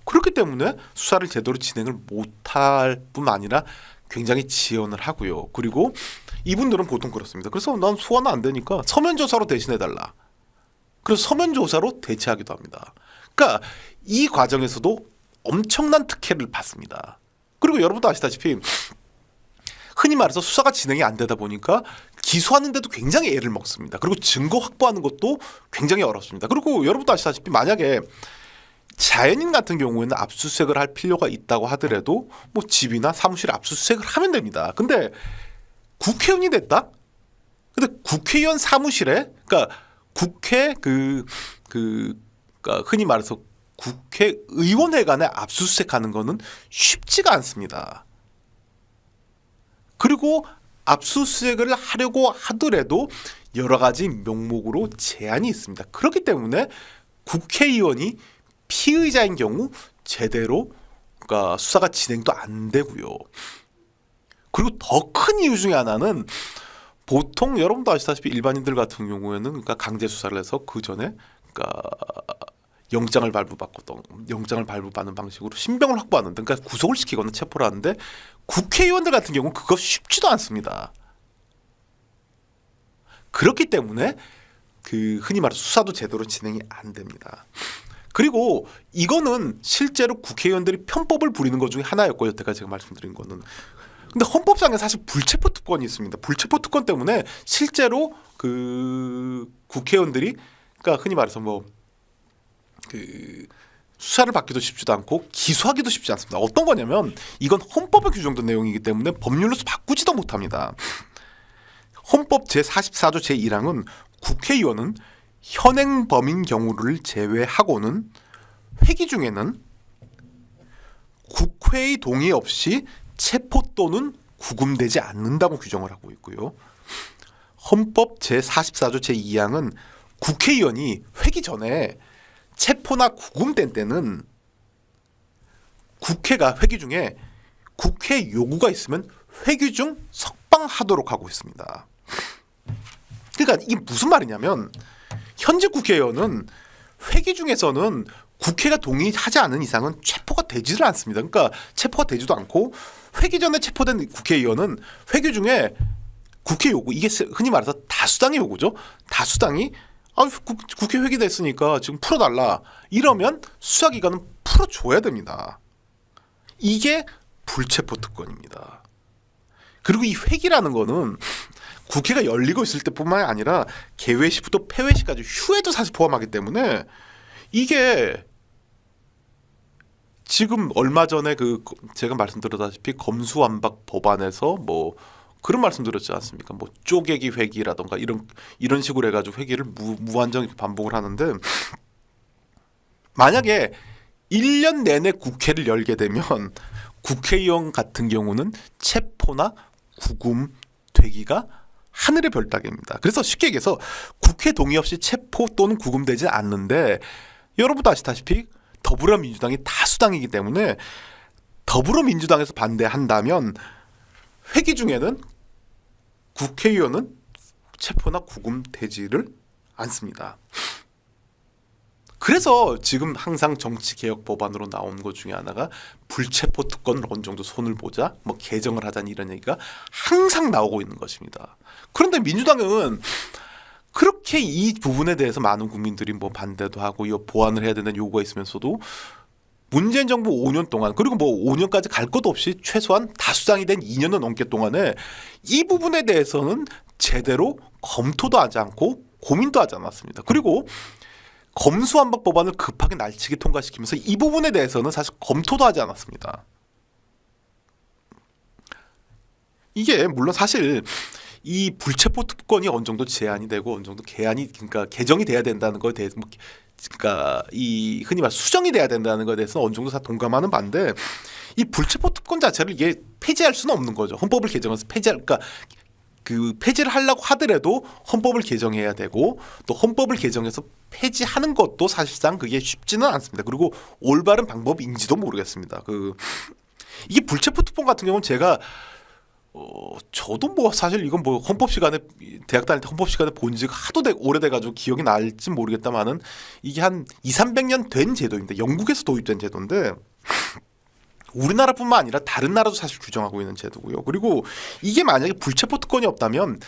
그렇기 때문에 수사를 제대로 진행을 못할 뿐 아니라 굉장히 지연을 하고요. 그리고 이분들은 보통 그렇습니다. 그래서 난 소환 안 되니까 서면 조사로 대신해달라. 그래서 서면 조사로 대체하기도 합니다. 그러니까 이 과정에서도 엄청난 특혜를 받습니다. 그리고 여러분도 아시다시피 흔히 말해서 수사가 진행이 안 되다 보니까 기소하는데도 굉장히 애를 먹습니다. 그리고 증거 확보하는 것도 굉장히 어렵습니다. 그리고 여러분도 아시다시피 만약에 자연인 같은 경우에는 압수수색을 할 필요가 있다고 하더라도 뭐 집이나 사무실에 압수수색을 하면 됩니다. 근데 국회의원이 됐다? 근데 국회의원 사무실에 그러니까 국회 그러니까 흔히 말해서 국회의원회관에 압수수색하는 거는 쉽지가 않습니다. 그리고 압수수색을 하려고 하더라도 여러 가지 명목으로 제한이 있습니다. 그렇기 때문에 국회의원이 피의자인 경우 제대로 그러니까 수사가 진행도 안 되고요. 그리고 더 큰 이유 중에 하나는 보통 여러분도 아시다시피 일반인들 같은 경우에는 그러니까 강제 수사를 해서 그 전에 그러니까 영장을 발부받는 방식으로 신병을 확보하는데 그러니까 구속을 시키거나 체포를 하는데 국회의원들 같은 경우는 그거 쉽지도 않습니다. 그렇기 때문에 그 흔히 말해서 수사도 제대로 진행이 안 됩니다. 그리고 이거는 실제로 국회의원들이 편법을 부리는 것 중에 하나였고 여태까지 제가 말씀드린 거는 근데 헌법상에 사실 불체포 특권이 있습니다. 불체포 특권 때문에 실제로 그 국회의원들이 그러니까 흔히 말해서 뭐 그 수사를 받기도 쉽지도 않고 기소하기도 쉽지 않습니다. 어떤 거냐면 이건 헌법에 규정된 내용이기 때문에 법률로서 바꾸지도 못합니다. 헌법 제44조 제1항은 국회의원은 현행 범인 경우를 제외하고는 회기 중에는 국회의 동의 없이 체포 또는 구금되지 않는다고 규정을 하고 있고요. 헌법 제44조 제2항은 국회의원이 회기 전에 체포나 구금된 때는 국회가 회기 중에 국회 요구가 있으면 회기 중 석방하도록 하고 있습니다. 그러니까 이게 무슨 말이냐면 현직 국회의원은 회기 중에서는 국회가 동의하지 않은 이상은 체포가 되지를 않습니다. 그러니까 체포가 되지도 않고 회기 전에 체포된 국회의원은 회기 중에 국회 요구 이게 흔히 말해서 다수당의 요구죠. 다수당이 국회 회기됐으니까 지금 풀어달라 이러면 수사기관은 풀어줘야 됩니다. 이게 불체포 특권입니다. 그리고 이 회기라는 거는 국회가 열리고 있을 때뿐만 아니라 개회시부터 폐회시까지 휴회도 사실 포함하기 때문에 이게 지금 얼마 전에 그 제가 말씀드렸다시피 검수완박 법안에서 뭐 그런 말씀드렸지 않습니까? 뭐 쪼개기 회기라던가 이런 식으로 해가지고 회기를 무한정 반복을 하는데 만약에 1년 내내 국회를 열게 되면 국회의원 같은 경우는 체포나 구금되기가 하늘의 별 따기입니다. 그래서 쉽게 얘기해서 국회 동의 없이 체포 또는 구금되지 않는데 여러분도 아시다시피 더불어민주당이 다수당이기 때문에 더불어민주당에서 반대한다면 회기 중에는 국회의원은 체포나 구금되지를 않습니다. 그래서 지금 항상 정치개혁 법안으로 나온 것 중에 하나가 불체포 특권을 어느 정도 손을 보자, 뭐 개정을 하자는 이런 얘기가 항상 나오고 있는 것입니다. 그런데 민주당은 그렇게 이 부분에 대해서 많은 국민들이 뭐 반대도 하고 이거 보완을 해야 된다는 요구가 있으면서도 문재인 정부 5년 동안, 그리고 뭐 5년까지 갈 것도 없이 최소한 다수당이 된 2년은 넘게 동안에 이 부분에 대해서는 제대로 검토도 하지 않고 고민도 하지 않았습니다. 그리고 검수완박 법안을 급하게 날치기 통과시키면서 이 부분에 대해서는 사실 검토도 하지 않았습니다. 이게 물론 사실 이 불체포 특권이 어느 정도 제한이 되고 어느 정도 그러니까 개정이 돼야 된다는 거에 대해서 그러니까 이 흔히 말 수정이 돼야 된다는 거에 대해서 어느 정도 다 동감하는 반대, 이 불체포 특권 자체를 이게 폐지할 수는 없는 거죠. 헌법을 개정해서 그러니까 그 폐지를 하려고 하더라도 헌법을 개정해야 되고 또 헌법을 개정해서 폐지하는 것도 사실상 그게 쉽지는 않습니다. 그리고 올바른 방법인지도 모르겠습니다. 이게 불체포 특권 같은 경우는 제가 저도 뭐 사실 이건 뭐 헌법 시간에 대학 다닐 때 헌법 시간에 본 지가 하도 오래돼 가지고 기억이 날지 모르겠다마는 이게 한 200~300년 된 제도입니다. 영국에서 도입된 제도인데 우리나라뿐만 아니라 다른 나라도 사실 규정하고 있는 제도고요. 그리고 이게 만약에 불체포 특권이 없다면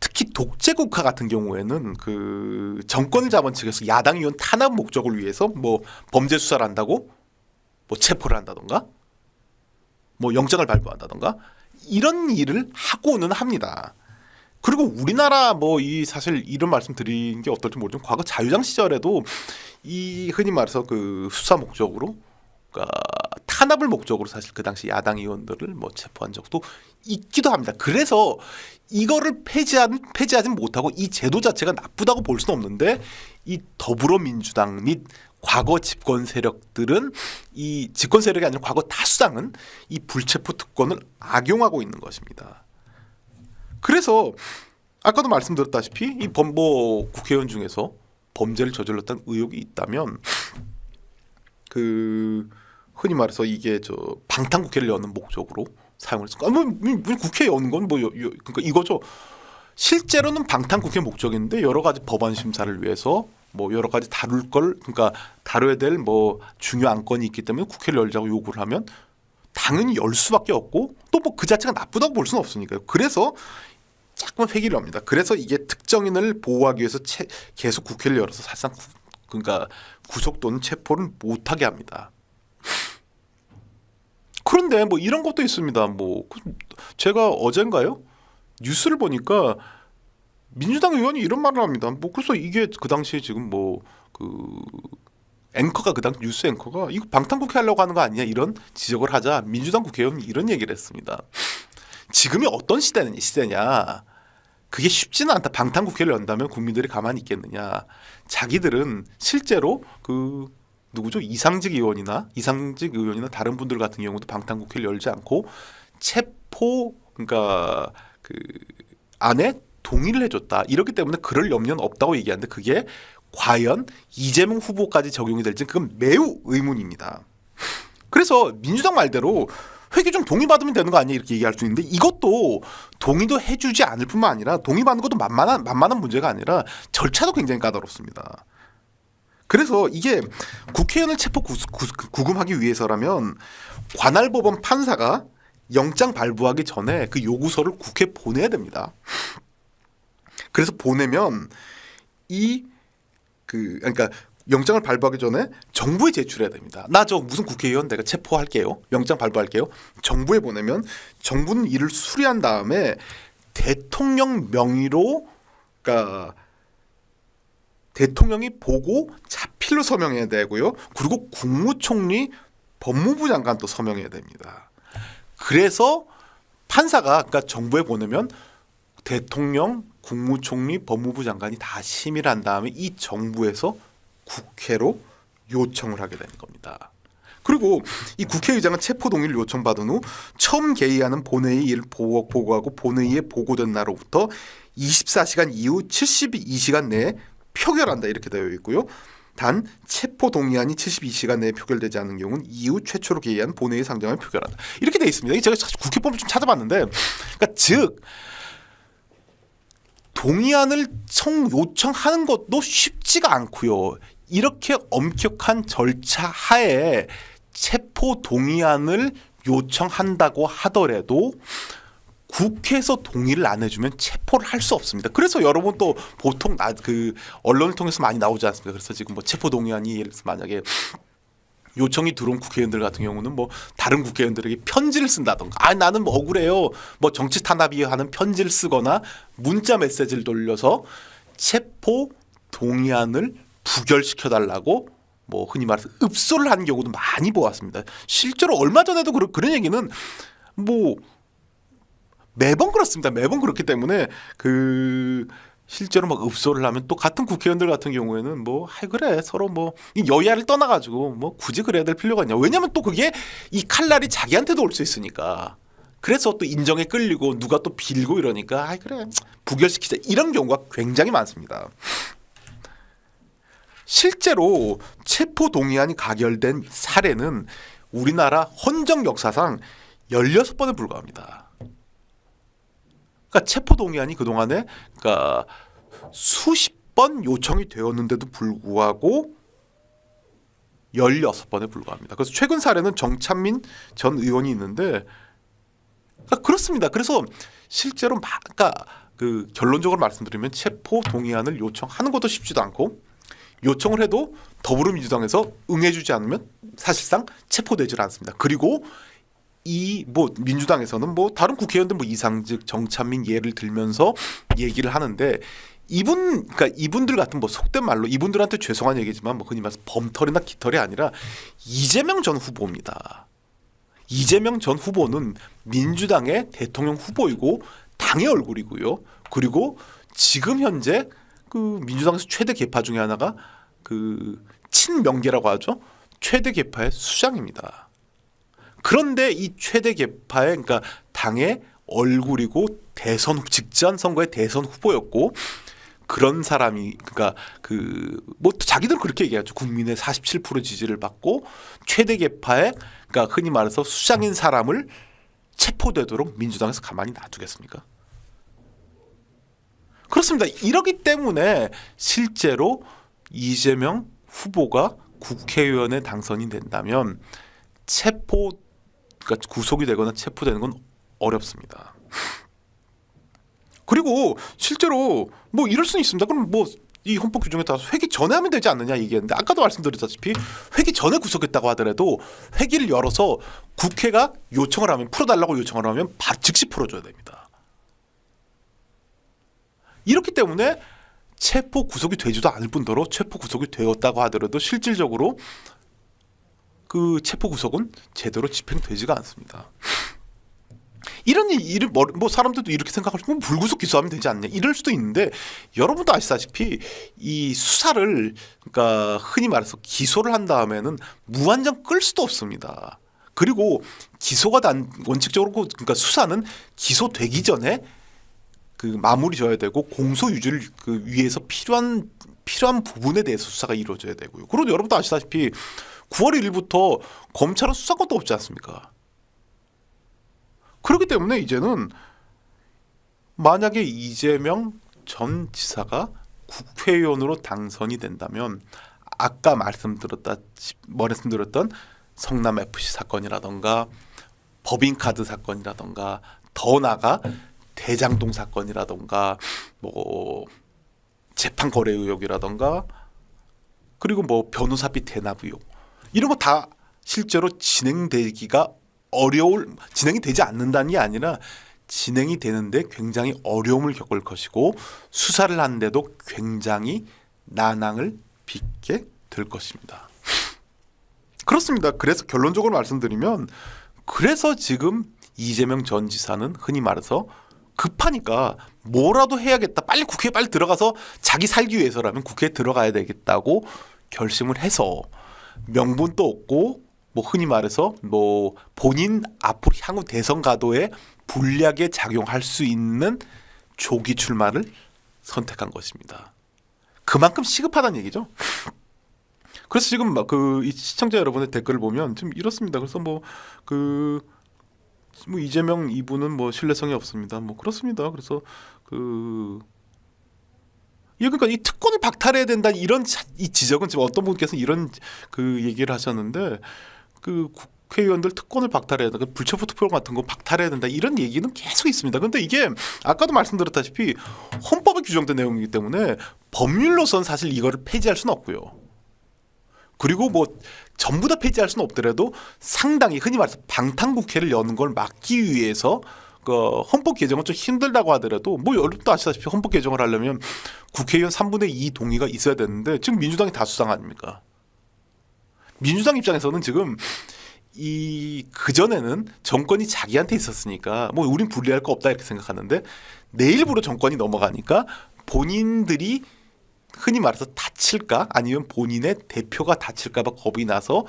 특히 독재 국가 같은 경우에는 그 정권을 잡은 측에서 야당 의원 탄압 목적을 위해서 뭐 범죄 수사를 한다고 뭐 체포를 한다던가 뭐 영장을 발부한다던가 이런 일을 하고는 합니다. 그리고 우리나라 뭐 이 사실 이런 말씀 드린 게 어떨지 모르지만 과거 자유당 시절에도 이 흔히 말해서 그 수사 목적으로 그러니까 탄압을 목적으로 사실 그 당시 야당 의원들을 뭐 체포한 적도 있기도 합니다. 그래서 이거를 폐지하지 못하고 이 제도 자체가 나쁘다고 볼 수는 없는데 이 더불어민주당 및 과거 집권 세력들은 이 집권 세력이 아니라 과거 다수당은 이 불체포 특권을 악용하고 있는 것입니다. 그래서 아까도 말씀드렸다시피 이 뭐 국회의원 중에서 범죄를 저질렀다는 의혹이 있다면 그 흔히 말해서 이게 저 방탄국회를 여는 목적으로 사용을 했을까? 뭐 국회에 여는 건 뭐 그러니까 이거죠. 실제로는 방탄국회 목적인데 여러 가지 법안 심사를 위해서 뭐 여러 가지 그러니까 다뤄야 될 뭐 중요 안건이 있기 때문에 국회를 열자고 요구를 하면 당연히 열 수밖에 없고 또 뭐 그 자체가 나쁘다고 볼 수는 없으니까요. 그래서 자꾸만 회기를 합니다. 그래서 이게 특정인을 보호하기 위해서 계속 국회를 열어서 사실상 그러니까 구속 또는 체포를 못하게 합니다. 그런데 뭐 이런 것도 있습니다. 뭐 제가 어젠가요? 뉴스를 보니까 민주당 의원이 이런 말을 합니다. 뭐 그래서 이게 그 당시에 지금 뭐 그 앵커가 그 당시 뉴스 앵커가 이거 방탄국회 하려고 하는 거 아니냐 이런 지적을 하자 민주당 국회의원이 이런 얘기를 했습니다. 지금이 어떤 시대냐. 그게 쉽지는 않다. 방탄국회를 연다면 국민들이 가만히 있겠느냐. 자기들은 실제로 그 누구죠? 이상직 의원이나 다른 분들 같은 경우도 방탄국회를 열지 않고 체포 그러니까 그 안에 동의를 해줬다. 이렇기 때문에 그럴 염려는 없다고 얘기하는데 그게 과연 이재명 후보까지 적용이 될지는 그건 매우 의문입니다. 그래서 민주당 말대로 회계 좀 동의받으면 되는 거 아니야 이렇게 얘기할 수 있는데 이것도 동의도 해주지 않을 뿐만 아니라 동의받는 것도 만만한 문제가 아니라 절차도 굉장히 까다롭습니다. 그래서 이게 국회의원을 체포 구금하기 위해서라면 관할법원 판사가 영장 발부하기 전에 그 요구서를 국회에 보내야 됩니다. 그래서 보내면 그러니까 영장을 발부하기 전에 정부에 제출해야 됩니다. 나 저 무슨 국회의원 내가 체포할게요. 영장 발부할게요. 정부에 보내면 정부는 이를 수리한 다음에 대통령 명의로 그러니까 대통령이 보고 자필로 서명해야 되고요. 그리고 국무총리, 법무부 장관도 서명해야 됩니다. 그래서 판사가 그러니까 정부에 보내면 대통령, 국무총리, 법무부 장관이 다 심의를 한 다음에 이 정부에서 국회로 요청을 하게 되는 겁니다. 그리고 이 국회의장은 체포 동의를 요청받은 후 처음 개의하는 본회의 이를 보고하고 본회의에 보고된 날로부터 24시간 이후 72시간 내에 표결한다 이렇게 되어 있고요. 단 체포 동의안이 72시간 내에 표결되지 않은 경우는 이후 최초로 개의한 본회의 상정을 표결한다. 이렇게 돼 있습니다. 제가 국회법을 좀 찾아봤는데, 그러니까 즉 동의안을 요청하는 것도 쉽지가 않고요. 이렇게 엄격한 절차 하에 체포 동의안을 요청한다고 하더라도 국회에서 동의를 안 해주면 체포를 할 수 없습니다. 그래서 여러분 또 보통 그 언론을 통해서 많이 나오지 않습니까? 그래서 지금 뭐 체포 동의안이 예를 들어서 만약에 요청이 들어온 국회의원들 같은 경우는 뭐 다른 국회의원들에게 편지를 쓴다던가, 나는 뭐 억울해요, 뭐 정치 탄압이 하는 편지를 쓰거나 문자 메시지를 돌려서 체포 동의안을 부결시켜 달라고 뭐 흔히 말해서 읍소를 하는 경우도 많이 보았습니다. 실제로 얼마 전에도 그런 얘기는 뭐 매번 그렇습니다. 매번 그렇기 때문에 실제로 막 읍소를 하면 또 같은 국회의원들 같은 경우에는 뭐 그래 서로 뭐 이 여야를 떠나가지고 뭐 굳이 그래야 될 필요가 있냐. 왜냐하면 또 그게 이 칼날이 자기한테도 올 수 있으니까. 그래서 또 인정에 끌리고 누가 또 빌고 이러니까 그래 부결시키자 이런 경우가 굉장히 많습니다. 실제로 체포 동의안이 가결된 사례는 우리나라 헌정 역사상 16번에 불과합니다. 그러니까 체포 동의안이 그동안에 그러니까 수십 번 요청이 되었는데도 불구하고 16번에 불과합니다. 그래서 최근 사례는 정찬민 전 의원이 있는데 그렇습니다. 그래서 실제로 그러니까 결론적으로 말씀드리면 체포 동의안을 요청하는 것도 쉽지도 않고 요청을 해도 더불어민주당에서 응해주지 않으면 사실상 체포되질 않습니다. 그리고 뭐 민주당에서는 뭐 다른 국회의원들 뭐 이상직, 정찬민 예를 들면서 얘기를 하는데 그러니까 이분들 같은 뭐 속된 말로 이분들한테 죄송한 얘기지만 뭐 흔히 말해서 범털이나 깃털이 아니라 이재명 전 후보입니다. 이재명 전 후보는 민주당의 대통령 후보이고 당의 얼굴이고요. 그리고 지금 현재 민주당에서 최대 계파 중에 하나가 친명계라고 하죠. 최대 계파의 수장입니다. 그런데 이 최대 계파의 그러니까 당의 얼굴이고 직전 선거의 대선 후보였고 그런 사람이 그러니까 뭐 자기들 그렇게 얘기하죠. 국민의 47% 지지를 받고 최대 계파의 그러니까 흔히 말해서 수장인 사람을 체포되도록 민주당에서 가만히 놔두겠습니까? 그렇습니다. 이러기 때문에 실제로 이재명 후보가 국회의원에 당선이 된다면 그러니까 구속이 되거나 체포되는 건 어렵습니다. 그리고 실제로 뭐 이럴 수는 있습니다. 그럼 뭐 이 헌법 규정에 따라서 회기 전에 하면 되지 않느냐 얘기했는데 아까도 말씀드렸다시피 회기 전에 구속했다고 하더라도 회기를 열어서 국회가 요청을 하면 풀어달라고 요청을 하면 즉시 풀어줘야 됩니다. 이렇기 때문에 체포 구속이 되지도 않을 뿐더러 체포 구속이 되었다고 하더라도 실질적으로 체포 구속은 제대로 집행되지가 않습니다. 이런 일을 뭐 사람들도 이렇게 생각할 수 있고 불구속 기소하면 되지 않냐 이럴 수도 있는데 여러분도 아시다시피 이 수사를 그러니까 흔히 말해서 기소를 한 다음에는 무한정 끌 수도 없습니다. 그리고 기소가 원칙적으로 그러니까 수사는 기소되기 전에 마무리 져야 되고 공소 유지를 위해서 필요한 부분에 대해서 수사가 이루어져야 되고요. 그리고 여러분도 아시다시피 9월 1일부터 검찰은 수사권도 없지 않습니까? 그렇기 때문에 이제는 만약에 이재명 전 지사가 국회의원으로 당선이 된다면 아까 말씀드렸던 성남FC 사건이라던가 법인카드 사건이라던가 더 나아가 대장동 사건이라던가 뭐 재판 거래 의혹이라던가 그리고 뭐 변호사비 대납 의혹 이런 거 다 실제로 진행이 되지 않는다는 게 아니라 진행이 되는데 굉장히 어려움을 겪을 것이고 수사를 하는데도 굉장히 난항을 빚게 될 것입니다. 그렇습니다. 그래서 결론적으로 말씀드리면 그래서 지금 이재명 전 지사는 흔히 말해서 급하니까 뭐라도 해야겠다. 빨리 국회에 빨리 들어가서 자기 살기 위해서라면 국회에 들어가야 되겠다고 결심을 해서 명분도 없고 뭐 흔히 말해서 뭐 본인 앞으로 향후 대선 가도에 불리하게 작용할 수 있는 조기 출마를 선택한 것입니다. 그만큼 시급하다는 얘기죠. 그래서 지금 막 이 시청자 여러분의 댓글을 보면 좀 이렇습니다. 그래서 뭐 이재명 이분은 뭐 신뢰성이 없습니다. 뭐 그렇습니다. 그래서 그러니까 이 특권을 박탈해야 된다 이런 이 지적은 지금 어떤 분께서 이런 얘기를 하셨는데 국회의원들 특권을 박탈해야 된다, 불체포 투표 같은 거 박탈해야 된다 이런 얘기는 계속 있습니다. 그런데 이게 아까도 말씀드렸다시피 헌법에 규정된 내용이기 때문에 법률로선 사실 이거를 폐지할 수는 없고요. 그리고 뭐 전부 다 폐지할 수는 없더라도 상당히 흔히 말해서 방탄국회를 여는 걸 막기 위해서 헌법 개정은 좀 힘들다고 하더라도 뭐 여러분도 아시다시피 헌법 개정을 하려면 국회의원 3분의 2 동의가 있어야 되는데 지금 민주당이 다수당 아닙니까? 민주당 입장에서는 지금 그전에는 정권이 자기한테 있었으니까 뭐 우린 분리할 거 없다 이렇게 생각하는데 내일부로 정권이 넘어가니까 본인들이 흔히 말해서 다칠까 아니면 본인의 대표가 다칠까 봐 겁이 나서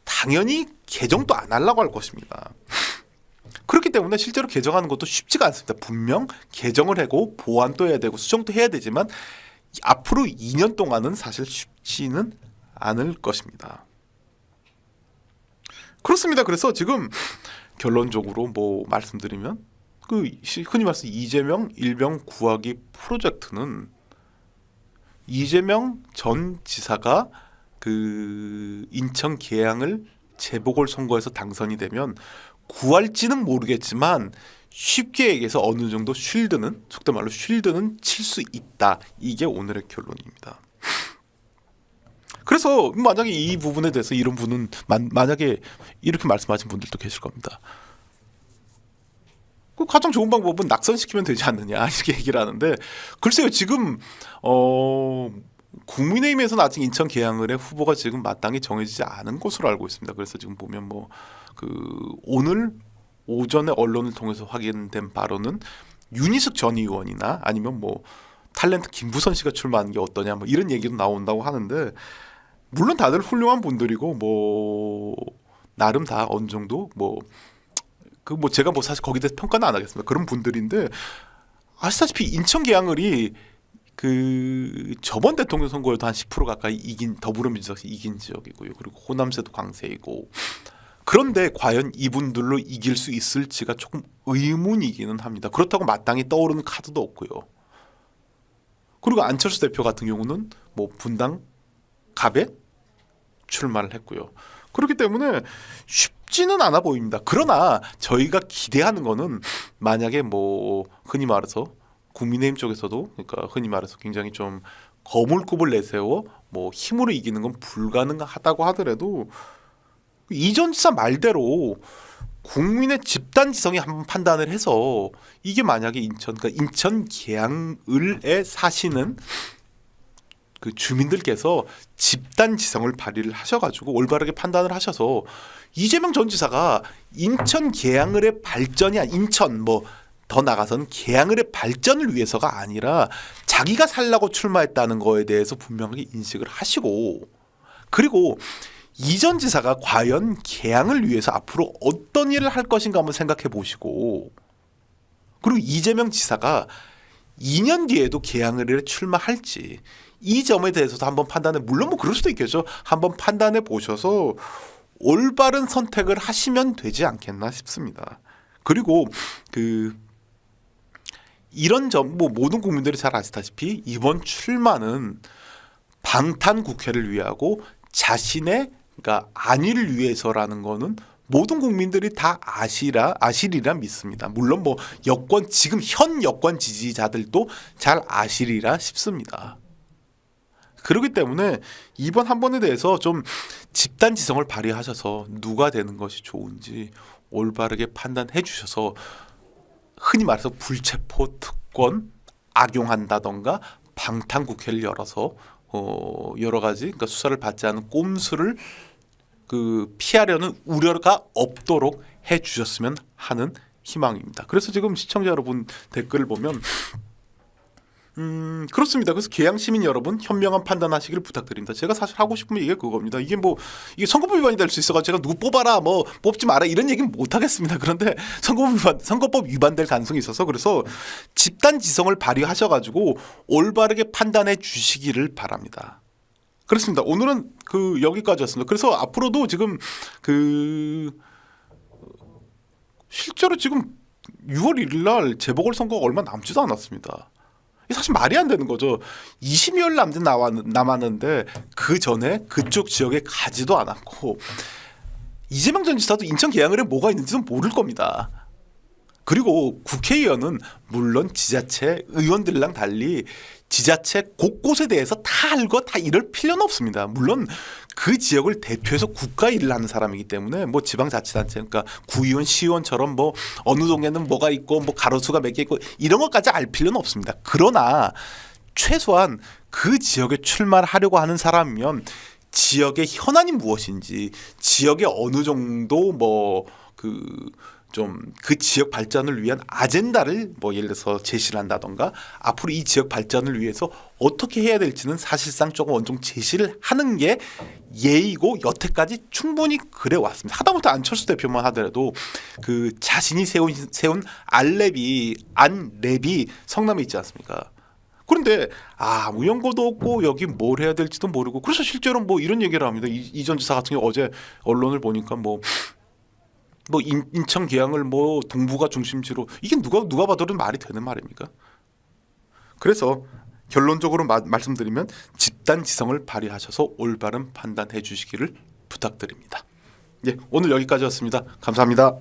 당연히 개정도 안 하려고 할 것입니다. 그렇기 때문에 실제로 개정하는 것도 쉽지가 않습니다. 분명 개정을 하고 보완도 해야 되고 수정도 해야 되지만 앞으로 2년 동안은 사실 쉽지는 않을 것입니다. 그렇습니다. 그래서 지금 결론적으로 뭐 말씀드리면 흔히 말해서 이재명 일병 구하기 프로젝트는 이재명 전 지사가 인천 계양을 재보궐선거에서 당선이 되면 구할지는 모르겠지만 쉽게 얘기해서 어느 정도 속된 말로 쉴드는 칠 수 있다. 이게 오늘의 결론입니다. 그래서 만약에 이 부분에 대해서 이런 분은 만약에 이렇게 말씀하신 분들도 계실 겁니다. 가장 좋은 방법은 낙선시키면 되지 않느냐 이렇게 얘기를 하는데 글쎄요 지금 국민의힘에서는 아직 인천 계양을의 후보가 지금 마땅히 정해지지 않은 것으로 알고 있습니다. 그래서 지금 보면 오늘 오전에 언론을 통해서 확인된 바로는 윤희숙 전 의원이나 아니면 탤런트 김부선 씨가 출마하는 게 어떠냐 이런 얘기도 나온다고 하는데 물론 다들 훌륭한 분들이고 나름 다 어느 정도 제가 사실 거기에 대해서 평가는 안 하겠습니다. 그런 분들인데 아시다시피 인천 계양을이 저번 대통령 선거에도 한 10% 가까이 더불어민주당이 이긴 지역이고요. 그리고 호남세도 강세이고 그런데 과연 이분들로 이길 수 있을지가 조금 의문이기는 합니다. 그렇다고 마땅히 떠오르는 카드도 없고요. 그리고 안철수 대표 같은 경우는 분당 갑에 출마를 했고요. 그렇기 때문에 쉽지는 않아 보입니다. 그러나 저희가 기대하는 거는 만약에 흔히 말해서 국민의힘 쪽에서도 그러니까 흔히 말해서 굉장히 좀 거물급을 내세워 힘으로 이기는 건 불가능하다고 하더라도 이전 지사 말대로 국민의 집단 지성이 한번 판단을 해서 이게 만약에 인천 계양을에 사시는 주민들께서 집단 지성을 발휘를 하셔가지고 올바르게 판단을 하셔서 이재명 전 지사가 인천 계양을의 발전이 인천 더 나가서는 계양을의 발전을 위해서가 아니라 자기가 살라고 출마했다는 거에 대해서 분명하게 인식을 하시고 그리고 이전 지사가 과연 계양을 위해서 앞으로 어떤 일을 할 것인가 한번 생각해 보시고 그리고 이재명 지사가 2년 뒤에도 계양을에 출마할지 이 점에 대해서도 한번 물론 그럴 수도 있겠죠. 한번 판단해 보셔서 올바른 선택을 하시면 되지 않겠나 싶습니다. 그리고 이런 점 모든 국민들이 잘 아시다시피 이번 출마는 방탄 국회를 위하고 자신의 안위를 위해서라는 거는 모든 국민들이 다 아시리라 믿습니다. 물론 지금 현 여권 지지자들도 잘 아시리라 싶습니다. 그렇기 때문에 이번 한 번에 대해서 좀 집단 지성을 발휘하셔서 누가 되는 것이 좋은지 올바르게 판단해 주셔서 흔히 말해서 불체포 특권 악용한다던가 방탄국회를 열어서 여러 가지 수사를 받지 않은 꼼수를 피하려는 우려가 없도록 해 주셨으면 하는 희망입니다. 그래서 지금 시청자 여러분 댓글을 보면 그렇습니다. 그래서 계양 시민 여러분 현명한 판단하시길 부탁드립니다. 제가 사실 하고 싶은 얘기가 그겁니다. 이게 선거법 위반이 될 수 있어가지고 제가 누구 뽑아라 뽑지 마라 이런 얘기는 못 하겠습니다. 그런데 선거법 위반될 가능성이 있어서 그래서 집단 지성을 발휘하셔가지고 올바르게 판단해 주시기를 바랍니다. 그렇습니다. 오늘은 그 여기까지였습니다. 그래서 앞으로도 지금 그 실제로 지금 6월 1일 날 재보궐선거가 얼마 남지도 않았습니다. 이게 사실 말이 안 되는 거죠. 20여일 남았는데 그 전에 그쪽 지역에 가지도 않았고 이재명 전 지사도 인천 계양을에 뭐가 있는지는 모를 겁니다. 그리고 국회의원은 물론 지자체 의원들랑 달리 지자체 곳곳에 대해서 다 알고 다 이럴 필요는 없습니다. 물론 그 지역을 대표해서 국가 일을 하는 사람이기 때문에 뭐 지방자치단체 그러니까 구의원, 시의원처럼 뭐 어느 동네는 뭐가 있고 뭐 가로수가 몇 개 있고 이런 것까지 알 필요는 없습니다. 그러나 최소한 그 지역에 출마를 하려고 하는 사람이면 지역의 현안이 무엇인지 지역에 어느 정도 뭐 그 지역 발전을 위한 아젠다를 뭐 예를 들어서 제시를 한다던가 앞으로 이 지역 발전을 위해서 어떻게 해야 될지는 사실상 조금 어느 정도 제시를 하는 게 예의고 여태까지 충분히 그래 왔습니다. 하다못해 안철수 대표만 하더라도 그 자신이 세운 안랩이 성남에 있지 않습니까? 그런데 아무 연고도 없고 여기 뭘 해야 될지도 모르고 그래서 실제로 뭐 이런 얘기를 합니다. 이 전 지사 같은 경우 어제 언론을 보니까 뭐 인천 계양을 뭐 동부가 중심지로 이게 누가 봐도 말이 되는 말입니까? 그래서 결론적으로 말씀드리면 집단 지성을 발휘하셔서 올바른 판단해 주시기를 부탁드립니다. 예, 오늘 여기까지였습니다. 감사합니다.